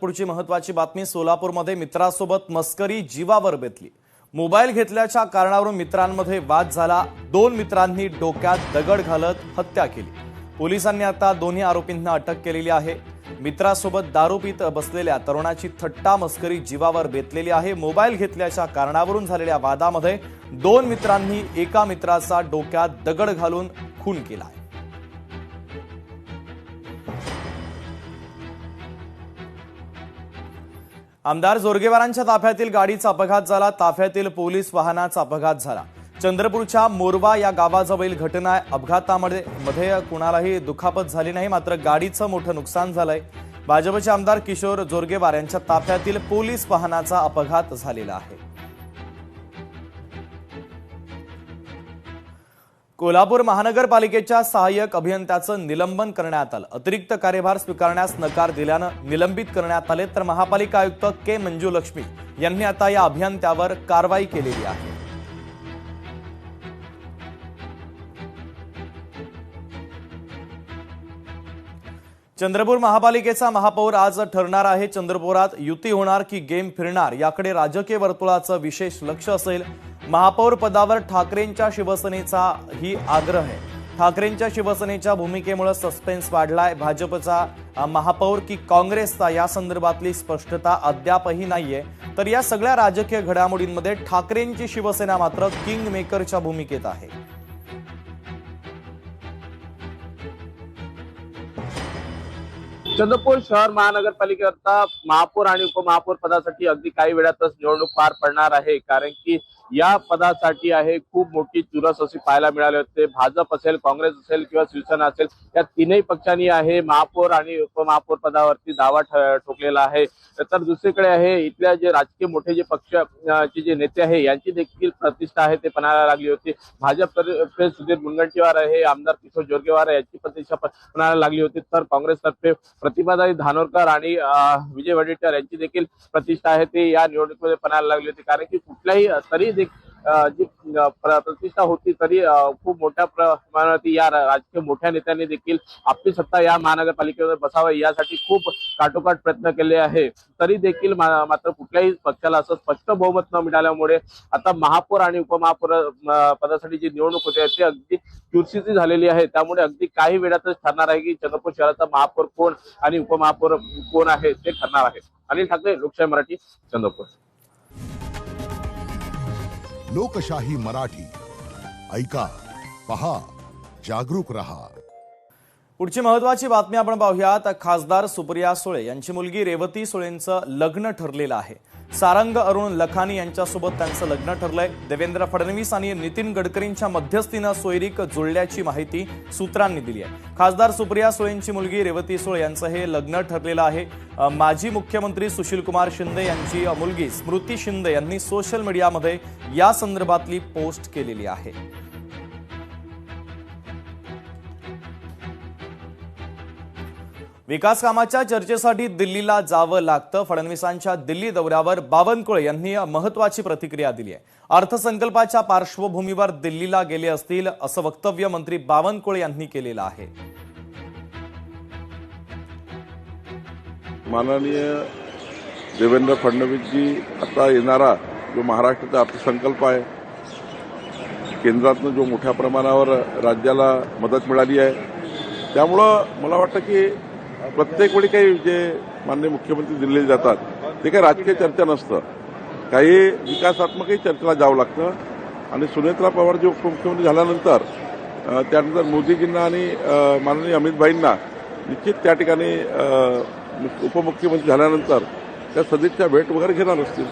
पुढची महत्त्वाची बातमी सोलापूरमध्ये मित्रासोबत मस्करी जीवावर बेतली। मोबाईल घेतल्याच्या कारणावरून मित्रांमध्ये वाद झाला। दोन मित्रांनी डोक्यात दगड घालत हत्या केली। पोलिसांनी आता दोन्ही आरोपींना अटक केलेली आहे। मित्रासोबत दारू पीत बसलेल्या तरुणाची थट्टा मस्करी जीवावर बेतलेली आहे। मोबाईल घेतल्याच्या कारणावरून झालेल्या वादामध्ये दोन मित्रांनी एका मित्राचा डोक्यात दगड घालून खून केला। आमदार जोरगेवारांच्या ताफ्यातील गाडीचा अपघात झाला। ताफ्यातील पोलीस वाहनाचा अपघात झाला। चंद्रपूरच्या मोरवा या गावाजवळील घटना आहे। अपघातामध्ये कुणालाही दुखापत झाली नाही, मात्र गाडीचं मोठं नुकसान झालंय। भाजपचे आमदार किशोर जोरगेवार यांच्या ताफ्यातील पोलीस वाहनाचा अपघात झालेला आहे। कोल्हापूर महानगरपालिकेच्या सहाय्यक अभियंत्याचं निलंबन करण्यात आलं। अतिरिक्त कार्यभार स्वीकारण्यास नकार दिल्यानं निलंबित करण्यात आले। तर महापालिका आयुक्त के मंजुलक्ष्मी यांनी आता या अभियंत्यावर कारवाई केलेली आहे। चंद्रपूर महापालिकेचा महापौर आज ठरणार आहे। चंद्रपुरात युती होणार की गेम फिरणार याकडे राजकीय वर्तुळाचं विशेष लक्ष असेल। महापौर पदावर ठाकरेंच्या शिवसेनेचा ही आग्रह आहे। ठाकरेंच्या शिवसेनेच्या भूमिकेमुळे सस्पेन्स वाढलाय। भाजपचा महापौर की काँग्रेसचा या संदर्भातली स्पष्टता अद्यापही नाहीये। तर या सगळ्या राजकीय घडामोडींमध्ये ठाकरेंची शिवसेना मात्र किंग मेकरच्या भूमिकेत आहे। चंद्रपूर शहर महानगरपालिकेकरता महापौर आणि उपमहापौर पदासाठी अगदी काही वेळातच निवडणूक पार पडणार आहे। कारण की या पदासाठी आहे खूप मोठी चुरस अशी पाहायला मिळाली होते। भाजप असेल, काँग्रेस असेल किंवा शिवसेना असेल, या तीनही पक्षांनी आहे महापौर आणि उपमहापौर पदावरती दावा ठोकलेला आहे। तर दुसरीकडे आहे इथल्या जे राजकीय मोठे जे पक्षाचे जे नेते आहे यांची देखील प्रतिष्ठा आहे ते पणाला लागली होती। भाजपतर्फे सुधीर मुनगंटीवार आहे, आमदार किशोर जोरगेवार यांची प्रतिष्ठा पणाला लागली होती। तर काँग्रेसतर्फे प्रतिभाताई धानोरकर आणि विजय वडेट्टीवार यांची देखील प्रतिष्ठा आहे ते या निवडणुकीमध्ये पणाला लागली होती। कारण की कुठल्याही तरी जी प्रतिष्ठा होती तरी खूप मोठ्या प्रमाणात या राजकीय मोठ्या नेत्यांनी देखील आपली सत्ता या महानगरपालिकेवर बसावी यासाठी खूप काटोकाट प्रयत्न केले आहे। तरी देखील मात्र कुठल्याही पक्षाला असं स्पष्ट बहुमत न मिळाल्यामुळे आता महापौर आणि उपमहापौर पदासाठी जी निवडणूक होते ती अगदी चुरशीची झालेली आहे। त्यामुळे अगदी काही वेळातच ठरणार आहे की चंद्रपूर शहराचा महापौर कोण आणि उपमहापौर कोण आहे ते ठरणार आहे। अनिल ठाकरे, लोकशाही मराठी, चंद्रपूर। लोकशाही मराठी, ऐका, पहा, जागरूक रहा। पुढची महत्त्वाची बातमी आपण पाहूयात। खासदार सुप्रिया सुळे यांची मुलगी रेवती सुळेंचं लग्न ठरलेलं आहे। सारंग अरुण लखानी यांच्यासोबत त्यांचं लग्न ठरलंय। देवेंद्र फडणवीस आणि नितीन गडकरींच्या मध्यस्थीनं सोयरीक जुळल्याची माहिती सूत्रांनी दिली आहे। खासदार सुप्रिया सुळेंची मुलगी रेवती सुळे यांचं हे लग्न ठरलेलं आहे। माजी मुख्यमंत्री सुशीलकुमार शिंदे यांची मुलगी स्मृती शिंदे यांनी सोशल मीडियामध्ये या संदर्भातली पोस्ट केलेली आहे। विकास कामाच्या चर्चेसाठी दिल्लीला जावं लागतं। फडणवीसांच्या दिल्ली दौऱ्यावर बावनकुळे यांनी महत्त्वाची प्रतिक्रिया दिली आहे। अर्थसंकल्पाच्या पार्श्वभूमीवर दिल्लीला गेले असतील असं वक्तव्य मंत्री बावनकुळे यांनी केलेलं आहे। माननीय देवेंद्र फडणवीसजी आता येणारा जो महाराष्ट्राचा अर्थसंकल्प आहे, केंद्रातून जो मोठ्या प्रमाणावर राज्याला मदत मिळाली आहे, त्यामुळं मला वाटतं की प्रत्येक वेळी काही जे माननीय मुख्यमंत्री दिल्लीला जातात ते काही राजकीय चर्चा नसतं, काही विकासात्मकही चर्चेला जावं लागतं। आणि सुनेत्रा पवार जे उपमुख्यमंत्री झाल्यानंतर त्यानंतर मोदीजींना आणि माननीय अमित भाईंना निश्चित त्या ठिकाणी उपमुख्यमंत्री झाल्यानंतर त्या सदिच्छा भेट वगैरे घेणार असतील।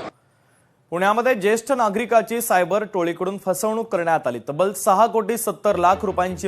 पुण्यामध्ये ज्येष्ठ नागरिकाची सायबर टोळीकडून फसवणूक करण्यात आली। तब्बल 6,70,00,000 रुपयांची